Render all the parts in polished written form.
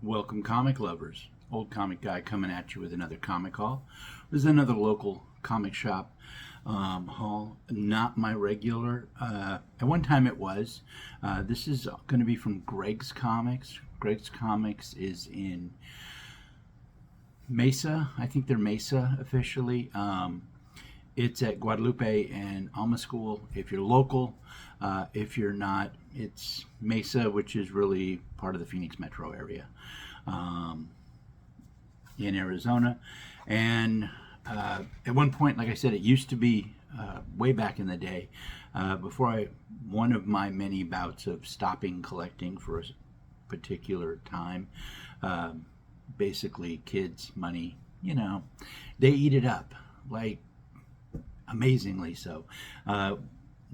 Welcome, comic lovers. Old Comic Guy coming at you with another comic haul. This is another local comic shop haul. Not my regular. At one time it was. This is going to be from Greg's Comics. Greg's Comics is in Mesa. I think they're Mesa officially. It's at Guadalupe and Alma School if you're local. If you're not, it's Mesa, which is really part of the Phoenix metro area in Arizona. And at one point, like I said, it used to be way back in the day, one of my many bouts of stopping collecting for a particular time. Basically, kids' money, they eat it up, like amazingly so.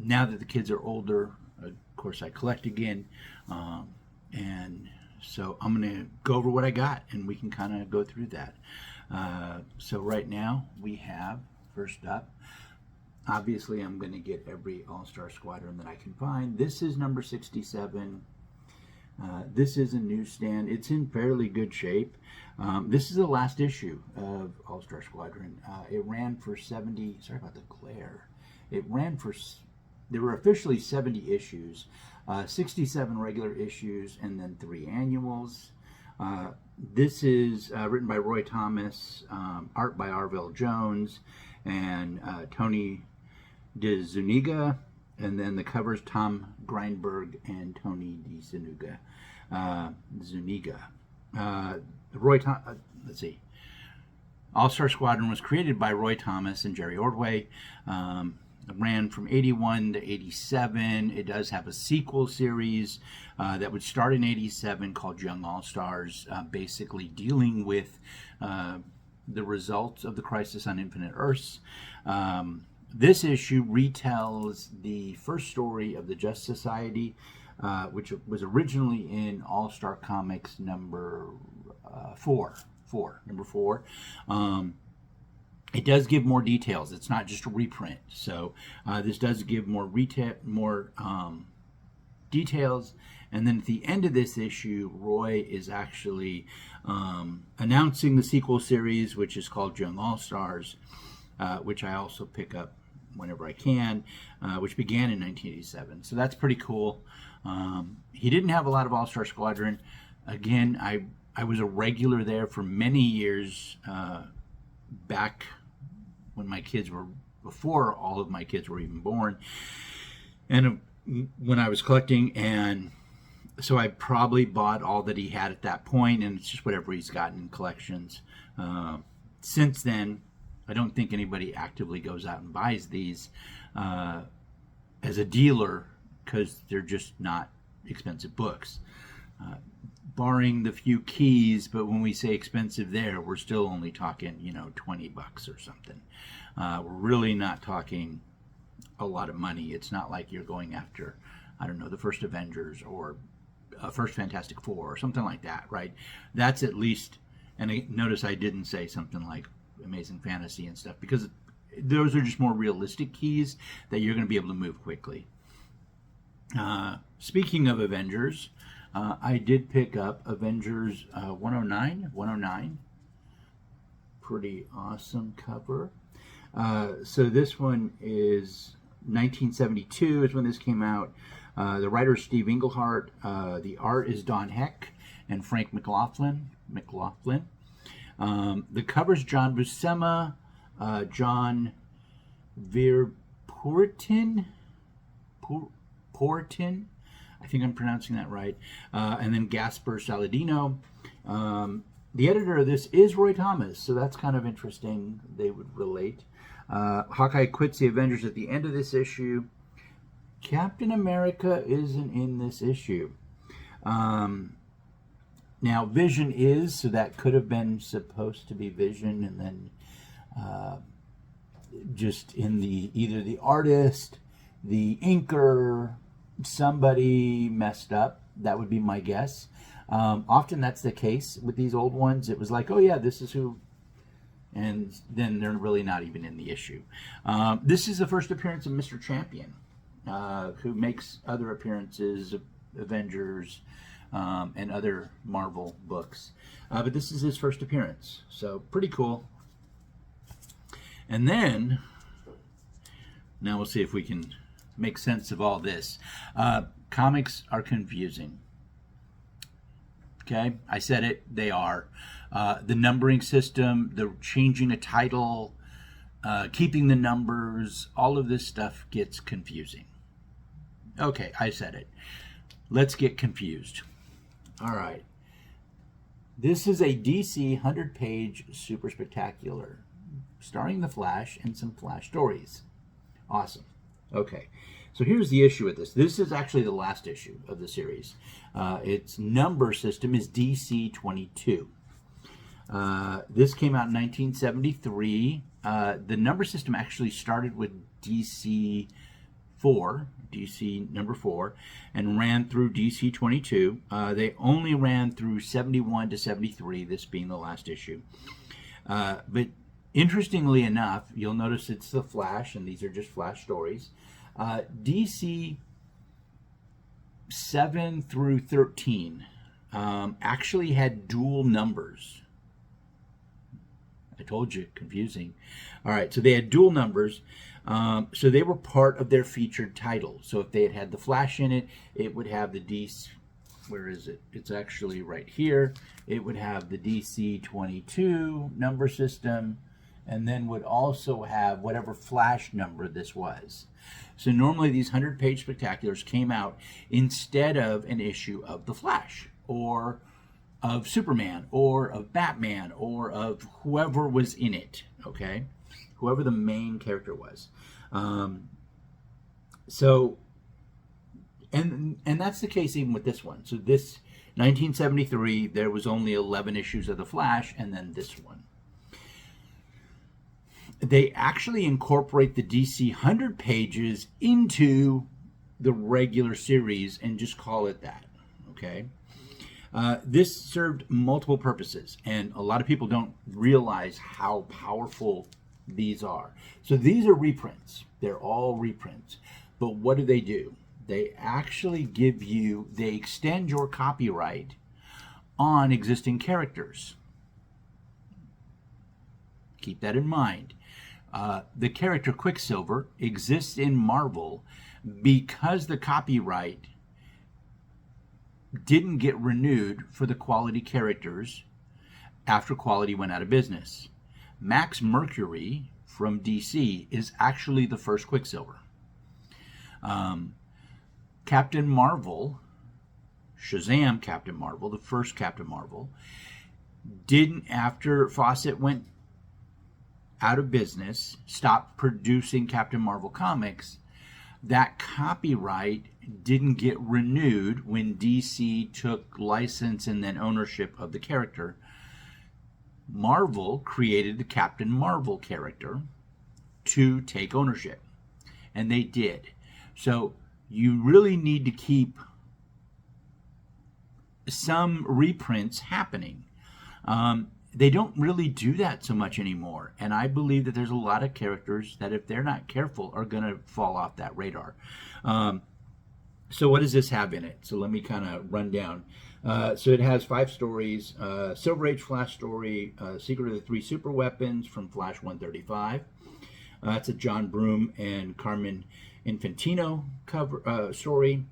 Now that the kids are older, of course, I collect again, and so I'm going to go over what I got, and we can kind of go through that. So right now we have, first up, obviously I'm going to get every All-Star Squadron that I can find. This is number 67. This is a newsstand. It's in fairly good shape. This is the last issue of All-Star Squadron. It ran for 70, sorry about the glare. There were officially 70 issues, 67 regular issues, and then 3 annuals. This is written by Roy Thomas, art by Arvell Jones, and Tony DeZuniga, and then the covers Tom Greinberg and Tony DeZuniga. Let's see. All-Star Squadron was created by Roy Thomas and Jerry Ordway. It ran from 81 to 87. It does have a sequel series that would start in 87 called Young All-Stars, basically dealing with the results of the Crisis on Infinite Earths. This issue retells the first story of the Just Society, which was originally in All-Star Comics number 4. It does give more details. It's not just a reprint. So this does give more details. And then at the end of this issue, Roy is actually announcing the sequel series, which is called Young All-Stars, which I also pick up whenever I can, which began in 1987. So that's pretty cool. He didn't have a lot of All-Star Squadron. Again, I was a regular there for many years back when my kids were, before all of my kids were even born, and when I was collecting, and so I probably bought all that he had at that point, and it's just whatever he's gotten in collections. Since then, I don't think anybody actively goes out and buys these as a dealer because they're just not expensive books. Barring the few keys, but when we say expensive there, we're still only talking, $20 or something. We're really not talking a lot of money. It's not like you're going after, I don't know, the first Avengers or first Fantastic Four or something like that, right? That's at least, and notice I didn't say something like Amazing Fantasy and stuff, because those are just more realistic keys that you're going to be able to move quickly. Speaking of Avengers, I did pick up Avengers 109. Pretty awesome cover. So this one is 1972 is when this came out. The writer is Steve Englehart. The art is Don Heck and Frank McLaughlin. The cover's John Buscema, John Virportin. I think I'm pronouncing that right. And then Gasper Saladino. The editor of this is Roy Thomas, so that's kind of interesting. They would relate. Hawkeye quits the Avengers at the end of this issue. Captain America isn't in this issue. Now, Vision is, so that could have been supposed to be Vision, and then just in either the artist, the inker, somebody messed up. That would be my guess. Often that's the case with these old ones. It was like, oh yeah, this is who, and then they're really not even in the issue. This is the first appearance of Mr. Champion, who makes other appearances, Avengers, and other Marvel books. But this is his first appearance, so pretty cool. And then, now we'll see if we can make sense of all this. Comics are confusing. Okay, I said it, they are. The numbering system, the changing a title, keeping the numbers, all of this stuff gets confusing. Okay, I said it. Let's get confused. All right. This is a DC 100-page super spectacular, starring the Flash and some Flash stories. Awesome. Okay, so here's the issue with this. This is actually the last issue of the series. Its number system is DC 22. This came out in 1973. The number system actually started with DC number 4, and ran through DC 22. They only ran through 71 to 73, this being the last issue. But interestingly enough, you'll notice it's the Flash, and these are just Flash stories. DC 7 through 13 actually had dual numbers. I told you, confusing. All right, so they had dual numbers. So they were part of their featured title. So if they had had the Flash in it, it would have the DC, where is it? It's actually right here. It would have the DC 22 number system, and then would also have whatever Flash number this was. So normally these 100-page spectaculars came out instead of an issue of the Flash, or of Superman, or of Batman, or of whoever was in it, okay? Whoever the main character was. So, and that's the case even with this one. So this 1973, there was only 11 issues of the Flash, and then this one. They actually incorporate the DC 100 pages into the regular series and just call it that, okay? This served multiple purposes, and a lot of people don't realize how powerful these are. So these are reprints. They're all reprints. But what do? They actually give you, they extend your copyright on existing characters. Keep that in mind. The character Quicksilver exists in Marvel because the copyright didn't get renewed for the Quality characters after Quality went out of business. Max Mercury from DC is actually the first Quicksilver. Captain Marvel, Shazam Captain Marvel, the first Captain Marvel, didn't, after Fawcett went out of business, stopped producing Captain Marvel comics, that copyright didn't get renewed when DC took license and then ownership of the character. Marvel created the Captain Marvel character to take ownership, and they did. So you really need to keep some reprints happening. They don't really do that so much anymore, and I believe that there's a lot of characters that, if they're not careful, are going to fall off that radar. So what does this have in it? So let me kind of run down. So it has 5 stories. Silver Age Flash story, Secret of the 3 Super Weapons from Flash 135. That's a John Broome and Carmen Infantino cover story.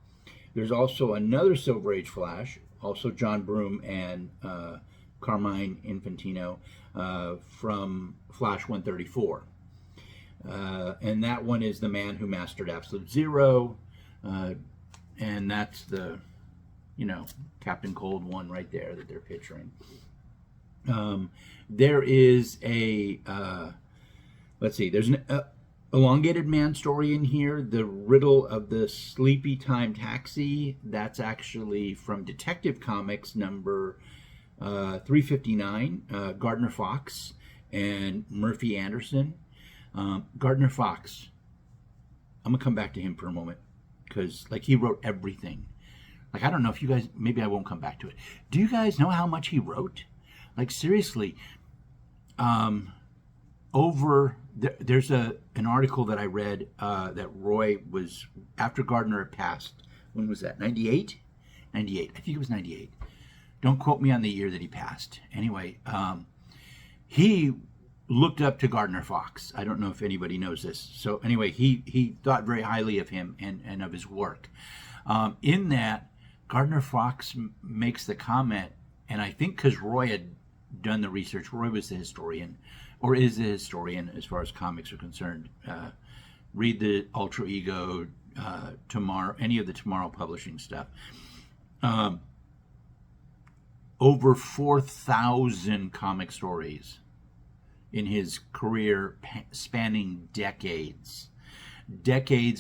There's also another Silver Age Flash, also John Broome and Carmine Infantino from Flash 134. And that one is The Man Who Mastered Absolute Zero. And that's the, Captain Cold one right there that they're picturing. There is a, there's an Elongated Man story in here. The Riddle of the Sleepy Time Taxi, that's actually from Detective Comics number 359, Gardner Fox and Murphy Anderson. Gardner Fox, I'm going to come back to him for a moment, because he wrote everything. I don't know if you guys, maybe I won't come back to it. Do you guys know how much he wrote? Seriously, there's an article that I read that Roy was, after Gardner had passed, when was that, 98? 98. I think it was 98. Don't quote me on the year that he passed. Anyway, he looked up to Gardner Fox. I don't know if anybody knows this. So anyway, he thought very highly of him and of his work. In that, Gardner Fox makes the comment, and I think because Roy had done the research, Roy was the historian, or is the historian as far as comics are concerned. Read the Ultra Ego, Tomorrow, any of the Tomorrow Publishing stuff. Over 4,000 comic stories in his career, spanning decades,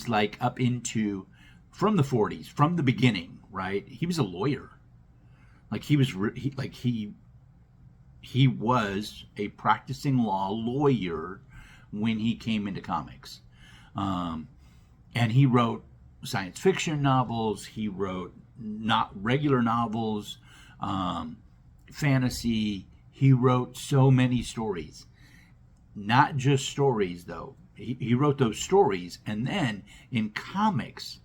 like up into, from the 40s, from the beginning, right? He was a lawyer. Like he was a practicing law lawyer when he came into comics. And he wrote science fiction novels. He wrote not regular novels, fantasy. He wrote so many stories. Not just stories, though. He wrote those stories, and then in comics,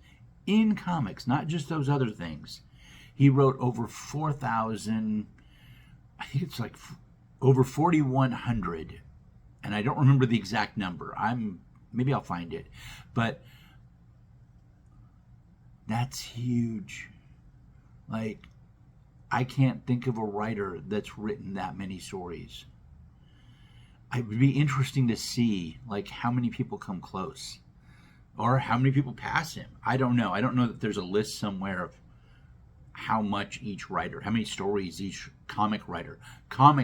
not just those other things, he wrote over 4,000, I think it's like over 4,100, and I don't remember the exact number. Maybe I'll find it, but that's huge. Like, I can't think of a writer that's written that many stories. It would be interesting to see, like, how many people come close or how many people pass him. I don't know. I don't know that there's a list somewhere of how much each writer, how many stories each comic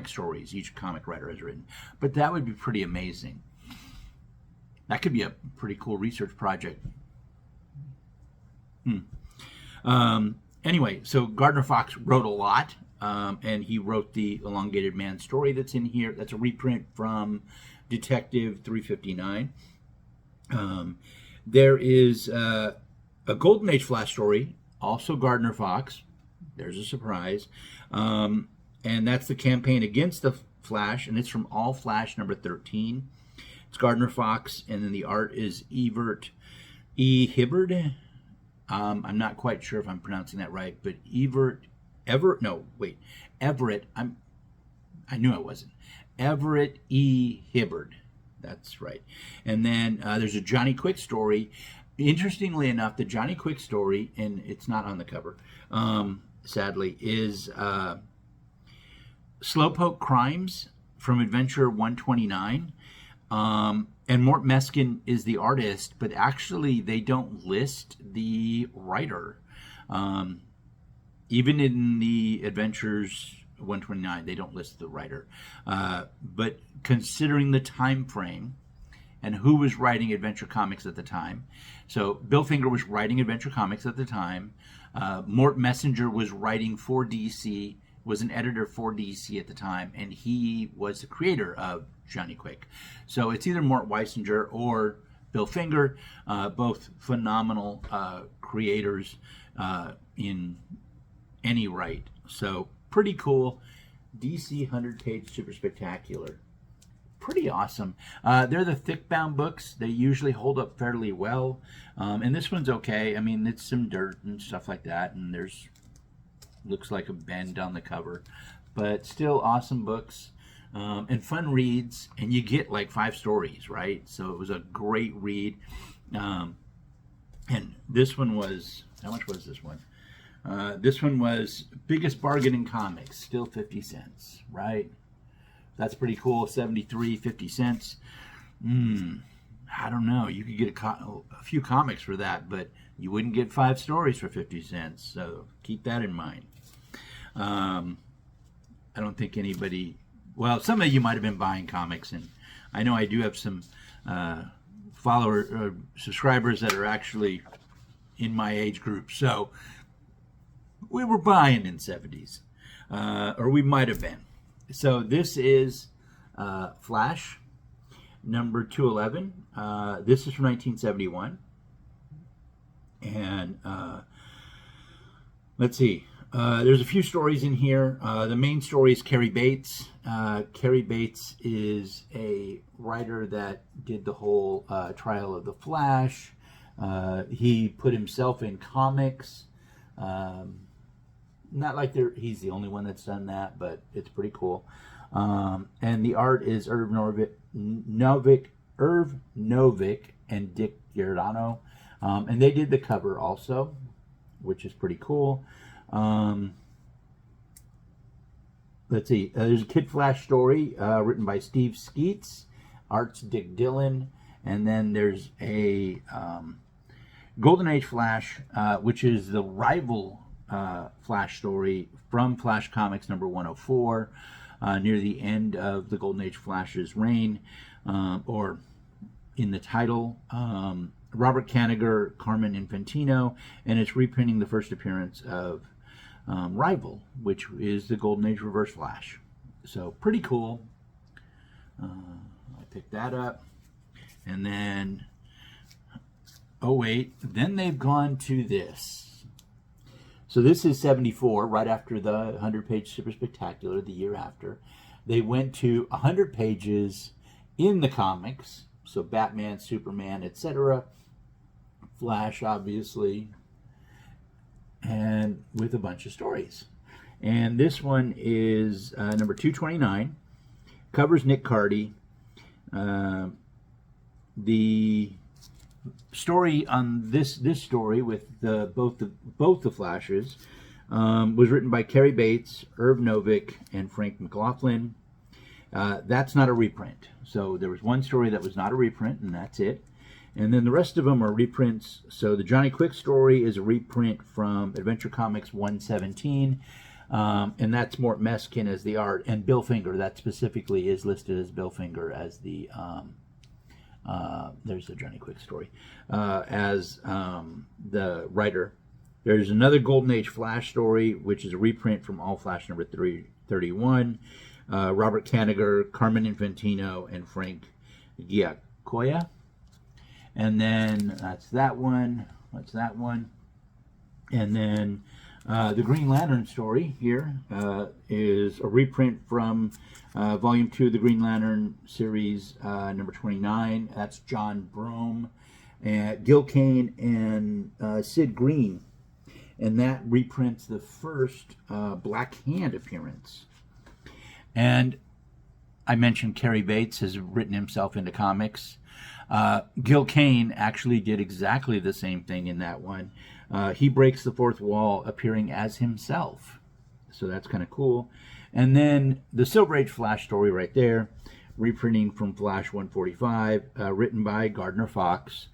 stories each comic writer has written. But that would be pretty amazing. That could be a pretty cool research project. Anyway, so Gardner Fox wrote a lot. And he wrote the Elongated Man story that's in here. That's a reprint from Detective 359. There is a Golden Age Flash story, also Gardner Fox. There's a surprise. And that's the campaign against the Flash, and it's from All Flash number 13. It's Gardner Fox, and then the art is Everett E. Hibbard. I'm not quite sure if I'm pronouncing that right, but Everett, I knew I wasn't. Everett E. Hibbard. That's right. And then there's a Johnny Quick story. Interestingly enough, the Johnny Quick story, and it's not on the cover, sadly, is Slowpoke Crimes from Adventure 129. And Mort Meskin is the artist, but actually they don't list the writer. Even in the Adventures 129, they don't list the writer. But considering the time frame and who was writing Adventure Comics at the time, so Bill Finger was writing Adventure Comics at the time. Mort Messenger was writing for DC, was an editor for DC at the time, and he was the creator of Johnny Quick. So it's either Mort Weisinger or Bill Finger, both phenomenal creators in any right. So pretty cool. DC 100-page super spectacular. Pretty awesome. They're the thick bound books. They usually hold up fairly well. And this one's okay. I mean, it's some dirt and stuff like that, and there's looks like a bend on the cover, but still awesome books. And fun reads, and you get like 5 stories, right? So it was a great read. And this one was, how much was this one? This one was biggest bargain in comics, still 50 cents, right? That's pretty cool. 73, 50 cents. I don't know. You could get a few comics for that, but you wouldn't get 5 stories for 50 cents. So keep that in mind. I don't think anybody, well, some of you might have been buying comics, and I know I do have some subscribers that are actually in my age group. So we were buying in 70s, or we might have been. So this is Flash, number 211. This is from 1971. And let's see. There's a few stories in here. The main story is Cary Bates. Cary Bates is a writer that did the whole Trial of the Flash. He put himself in comics. Not like he's the only one that's done that, but it's pretty cool. And the art is Irv Novick and Dick Giordano. And they did the cover also, which is pretty cool. Let's see. There's a Kid Flash story written by Steve Skeets, art's Dick Dillon, and then there's a Golden Age Flash, which is the rival Flash story from Flash Comics number 104, near the end of the Golden Age Flash's reign, or in the title. Robert Kanigher, Carmen Infantino, and it's reprinting the first appearance of Rival, which is the Golden Age Reverse Flash. So pretty cool. I picked that up. And then, oh wait, then they've gone to this. So this is 74, right after the 100-page Super Spectacular, the year after. They went to 100 pages in the comics. So Batman, Superman, etc. Flash, obviously, and with a bunch of stories. And this one is number 229. Covers Nick Cardy. The story on this story with both the Flashes was written by Cary Bates, Irv Novick, and Frank McLaughlin. That's not a reprint. So there was one story that was not a reprint, and that's it. And then the rest of them are reprints. So the Johnny Quick story is a reprint from Adventure Comics 117, and that's Mort Meskin as the art, and Bill Finger, that specifically is listed as Bill Finger as the, there's the Johnny Quick story, as the writer. There's another Golden Age Flash story, which is a reprint from All Flash number 331. Robert Kanigher, Carmen Infantino, and Frank Giacoia. And then that's that one. What's that one? And then the Green Lantern story here is a reprint from Volume 2 of the Green Lantern series, number 29. That's John Broome, Gil Kane, and Sid Green. And that reprints the first Black Hand appearance. And I mentioned Cary Bates has written himself into comics. Gil Kane actually did exactly the same thing in that one. He breaks the fourth wall, appearing as himself. So that's kind of cool. And then the Silver Age Flash story right there, reprinting from Flash 145, written by Gardner Fox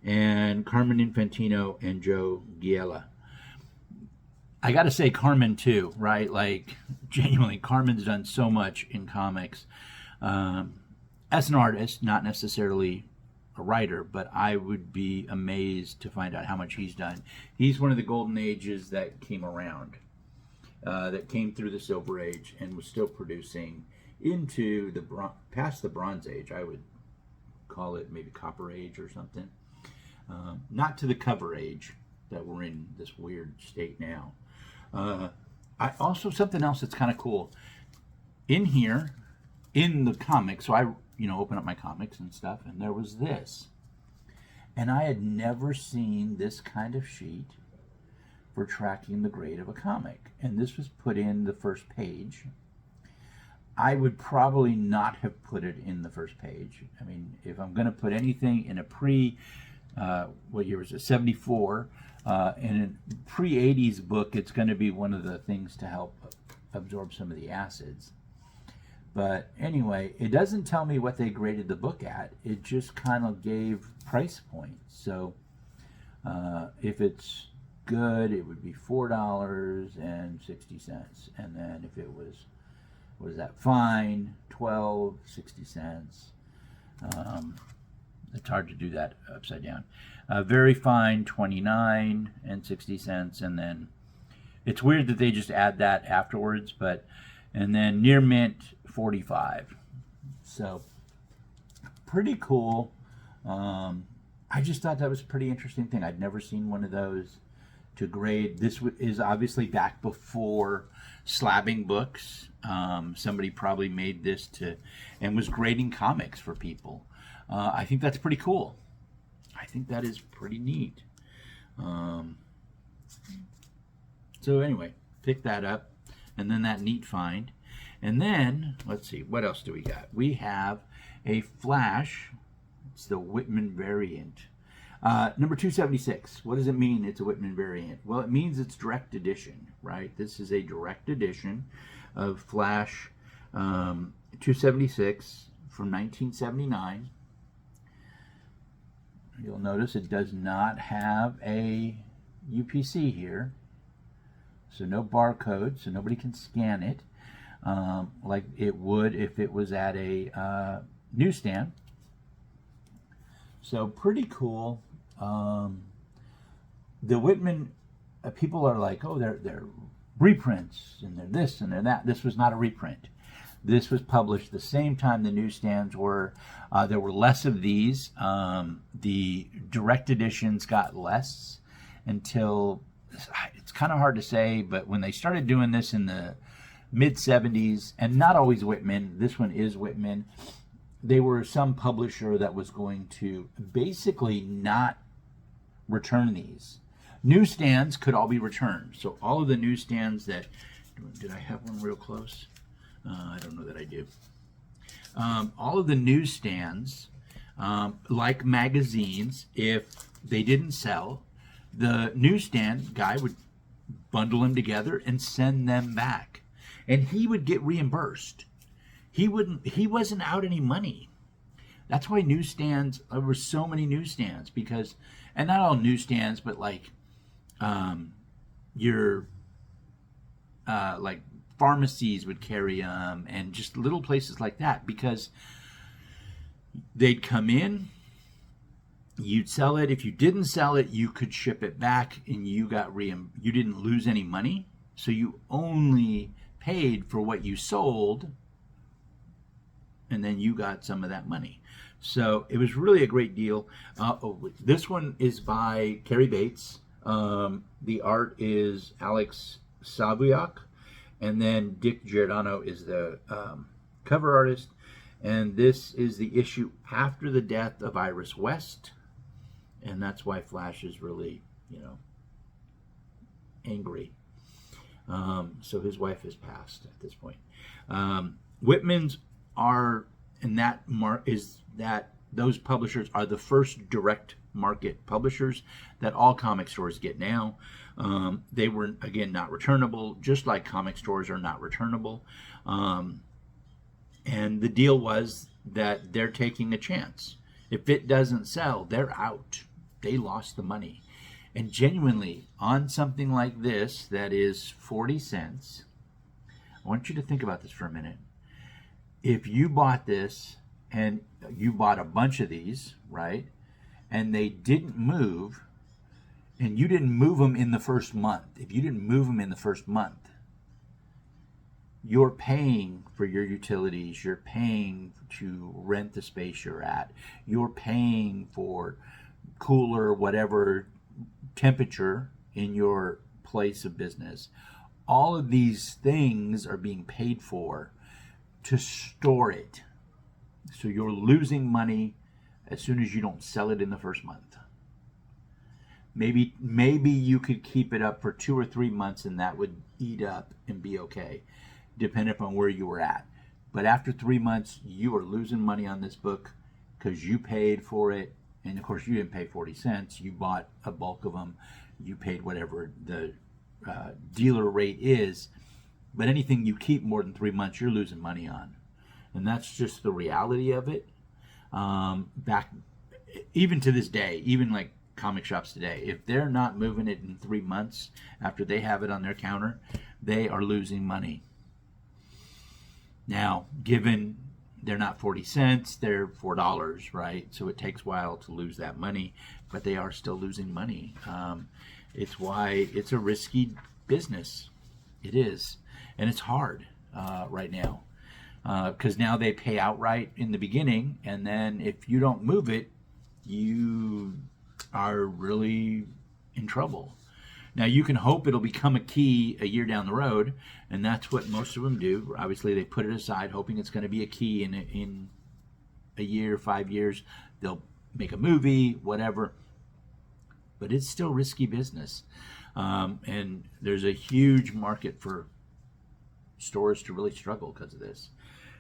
and Carmen Infantino and Joe Giella. I got to say Carmen too, right? Like, genuinely, Carmen's done so much in comics. As an artist, not necessarily a writer, but I would be amazed to find out how much he's done. He's one of the golden ages that came around, that came through the Silver Age and was still producing into the past the Bronze Age. I would call it maybe Copper Age or something. Not to the Cover Age that we're in this weird state now. I also, something else that's kind of cool in here in the comics. So I open up my comics and stuff, and there was this, and I had never seen this kind of sheet for tracking the grade of a comic, and this was put in the first page. I would probably not have put it in the first page. I mean, if I'm going to put anything in a what year was it, 74, in a pre-80s book, it's going to be one of the things to help absorb some of the acids. But anyway, it doesn't tell me what they graded the book at. It just kind of gave price points. So if it's good, it would be $4.60. And then if it was, what is that, fine, $12.60. It's hard to do that upside down. Very fine, $29.60. And then it's weird that they just add that afterwards, but, and then near mint, $45. So pretty cool. I just thought that was a pretty interesting thing. I'd never seen one of those to grade. This is obviously back before slabbing books. Somebody probably made this and was grading comics for people. I think that's pretty cool. I think that is pretty neat. So anyway, pick that up, and then that neat find. And then, let's see, what else do we got? We have a Flash. It's the Whitman variant. Number 276. What does it mean it's a Whitman variant? Well, it means it's direct edition, right? This is a direct edition of Flash 276 from 1979. You'll notice it does not have a UPC here, so no barcode, so nobody can scan it like it would if it was at a newsstand. So pretty cool. The Whitman people are like, oh, they're reprints and they're this and they're that. This was not a reprint. This was published the same time the newsstands were. There were less of these. The direct editions got less until, it's kind of hard to say, but when they started doing this in the mid 70s, and not always Whitman, this one is Whitman, they were some publisher that was going to basically not return these. Newsstands could all be returned. So all of the newsstands that, did I have one real close? I don't know that I do. All of the newsstands, like magazines, if they didn't sell, the newsstand guy would bundle them together and send them back, and he would get reimbursed. He wasn't out any money. That's why newsstands, there were so many newsstands, because, and not all newsstands, but like like pharmacies would carry them, and just little places like that, because they'd come in, you'd sell it. If you didn't sell it, you could ship it back, and you didn't lose any money, so you only paid for what you sold, and then you got some of that money. So it was really a great deal. This one is by Cary Bates. The art is Alex Savuyak, and then Dick Giordano is the cover artist. And this is the issue after the death of Iris West, and that's why Flash is really, angry. So his wife has passed at this point. Whitman's are, and that is that those publishers are the first direct market publishers that all comic stores get now. They were, again, not returnable, just like comic stores are not returnable. And the deal was that they're taking a chance. If it doesn't sell, they're out. They lost the money. And genuinely, on something like this that is 40 cents, I want you to think about this for a minute. If you bought this, and you bought a bunch of these, right, and they didn't move, and you didn't move them in the first month, if you didn't move them in the first month, you're paying for your utilities, you're paying to rent the space you're at, you're paying for cooler, whatever temperature in your place of business. All of these things are being paid for to store it. So you're losing money as soon as you don't sell it in the first month. Maybe you could keep it up for 2 or 3 months, and that would eat up and be okay, depending upon where you were at. But after 3 months, you are losing money on this book because you paid for it. And of course, you didn't pay 40 cents. You bought a bulk of them. You paid whatever the dealer rate is. But anything you keep more than 3 months, you're losing money on. And that's just the reality of it. Back, even to this day, even like comic shops today, if they're not moving it in 3 months after they have it on their counter, they are losing money. Now, given they're not 40 cents, they're $4, right? So it takes a while to lose that money, but they are still losing money. It's why it's a risky business. It is. And it's hard right now, because now they pay outright in the beginning, and then if you don't move it, you are really in trouble. Now, you can hope it'll become a key a year down the road, and that's what most of them do. Obviously, they put it aside, hoping it's going to be a key in a year, 5 years. They'll make a movie, whatever. but it's still risky business. And there's a huge market for stores to really struggle because of this.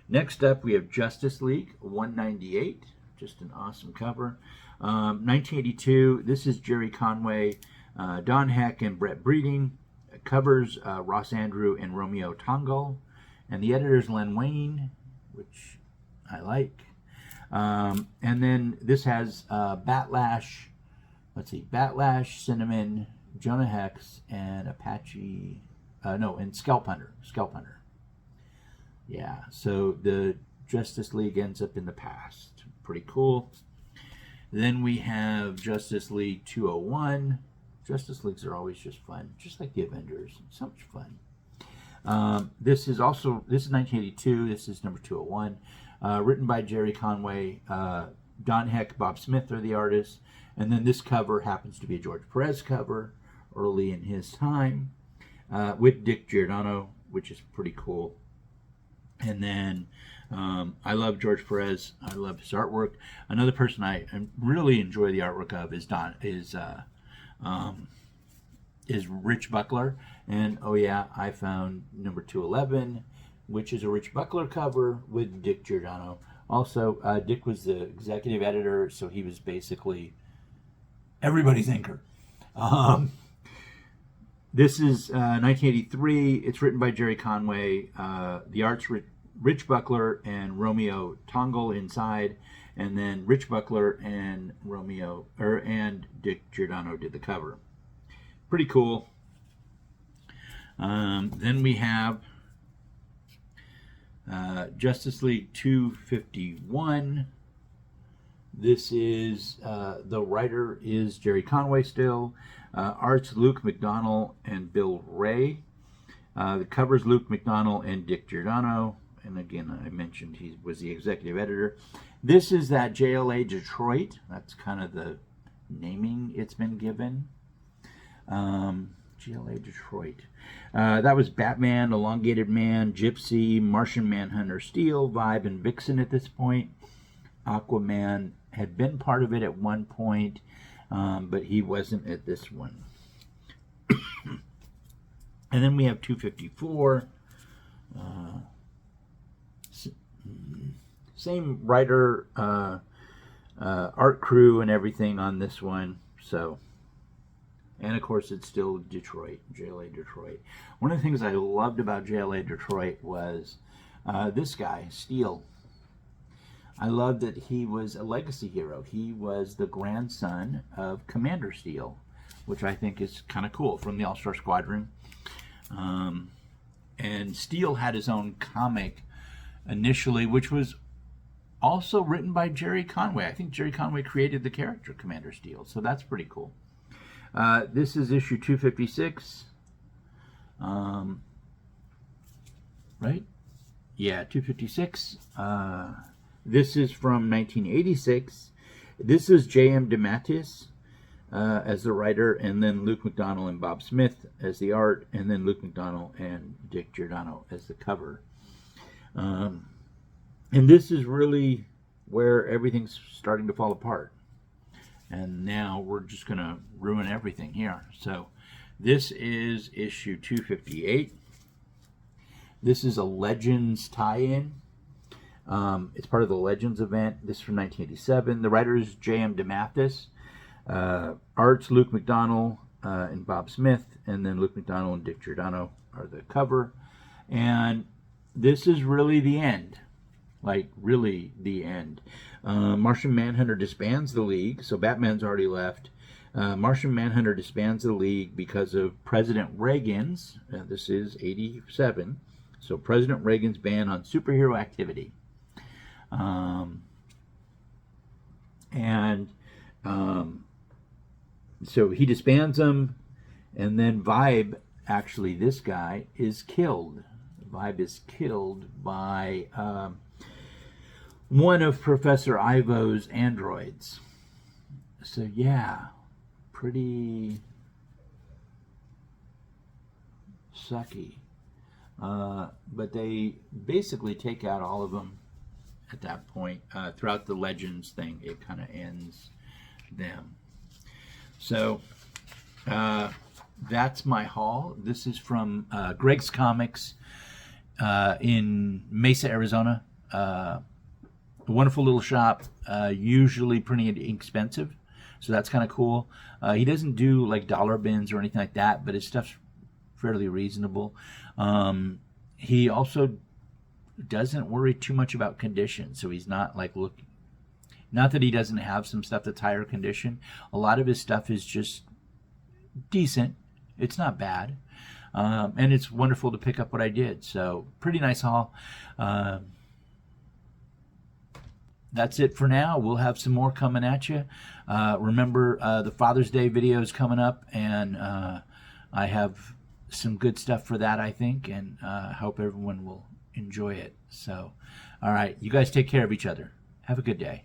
Next up, we have Justice League 198, just an awesome cover. 1982, this is Jerry Conway, Don Heck, and Brett Breeding. It covers Ross Andrew and Romeo Tongol. And the editor is Len Wayne, which I like. And then this has Batlash, Cinnamon, Jonah Hex, and Apache, and Scalp Hunter. Yeah, so the Justice League ends up in the past. Pretty cool. Then we have Justice League 201. Justice Leagues are always just fun, just like the Avengers. So much fun. This is 1982. This is number 201. Written by Jerry Conway. Don Heck, Bob Smith are the artists. And then this cover happens to be a George Perez cover early in his time with Dick Giordano, which is pretty cool. And then I love George Perez. I love his artwork. Another person I really enjoy the artwork of is Rich Buckler. And oh yeah, I found number 211, which is a Rich Buckler cover with Dick Giordano. Also, Dick was the executive editor, so he was basically everybody's inker. This is 1983. It's written by Jerry Conway. The art's Rich Buckler and Romeo Tongol inside, and then Rich Buckler and Dick Giordano did the cover. Pretty cool. Then we have Justice League 251. This is the writer is Jerry Conway still. Art's Luke McDonnell and Bill Ray. The covers Luke McDonnell and Dick Giordano. And again, I mentioned he was the executive editor. This is that JLA Detroit. That's kind of the naming it's been given. JLA Detroit. That was Batman, Elongated Man, Gypsy, Martian Manhunter, Steel, Vibe, and Vixen at this point. Aquaman had been part of it at one point, but he wasn't at this one. And then we have 254. Same writer, art crew, and everything on this one. So, and of course, it's still Detroit, JLA Detroit. One of the things I loved about JLA Detroit was this guy, Steel. I loved that he was a legacy hero. He was the grandson of Commander Steel, which I think is kind of cool, from the All-Star Squadron. And Steel had his own comic initially, which was also written by Jerry Conway. I think Jerry Conway created the character Commander Steel, so that's pretty cool. This is issue 256. Right? Yeah, 256. This is from 1986. This is J.M. DeMatteis as the writer, and then Luke McDonnell and Bob Smith as the art, and then Luke McDonnell and Dick Giordano as the cover. And this is really where everything's starting to fall apart. And now we're just going to ruin everything here. So this is issue 258. This is a Legends tie-in. It's part of the Legends event. This is from 1987. The writer is J.M. DeMatteis. Art's Luke McDonnell and Bob Smith. And then Luke McDonnell and Dick Giordano are the cover. And this is really the end. Like, really the end. Martian Manhunter disbands the League, so Batman's already left. Martian Manhunter disbands the League because of President Reagan's, this is 87, so President Reagan's ban on superhero activity. So he disbands them, and then Vibe, actually this guy, is killed. Vibe is killed by one of Professor Ivo's androids. So yeah, pretty sucky. But they basically take out all of them at that point. Throughout the Legends thing, it kind of ends them. So That's my haul. This is from Greg's Comics in Mesa, Arizona. A wonderful little shop, usually pretty inexpensive, so that's kind of cool. He doesn't do like dollar bins or anything like that, but his stuff's fairly reasonable. He also doesn't worry too much about condition, so he's not like looking. Not that he doesn't have some stuff that's higher condition. A lot of his stuff is just decent. It's not bad. And it's wonderful to pick up what I did. So pretty nice haul. That's it for now. We'll have some more coming at you. Remember, the Father's Day video is coming up, and I have some good stuff for that, I think, and I hope everyone will enjoy it. So, all right, you guys take care of each other. Have a good day.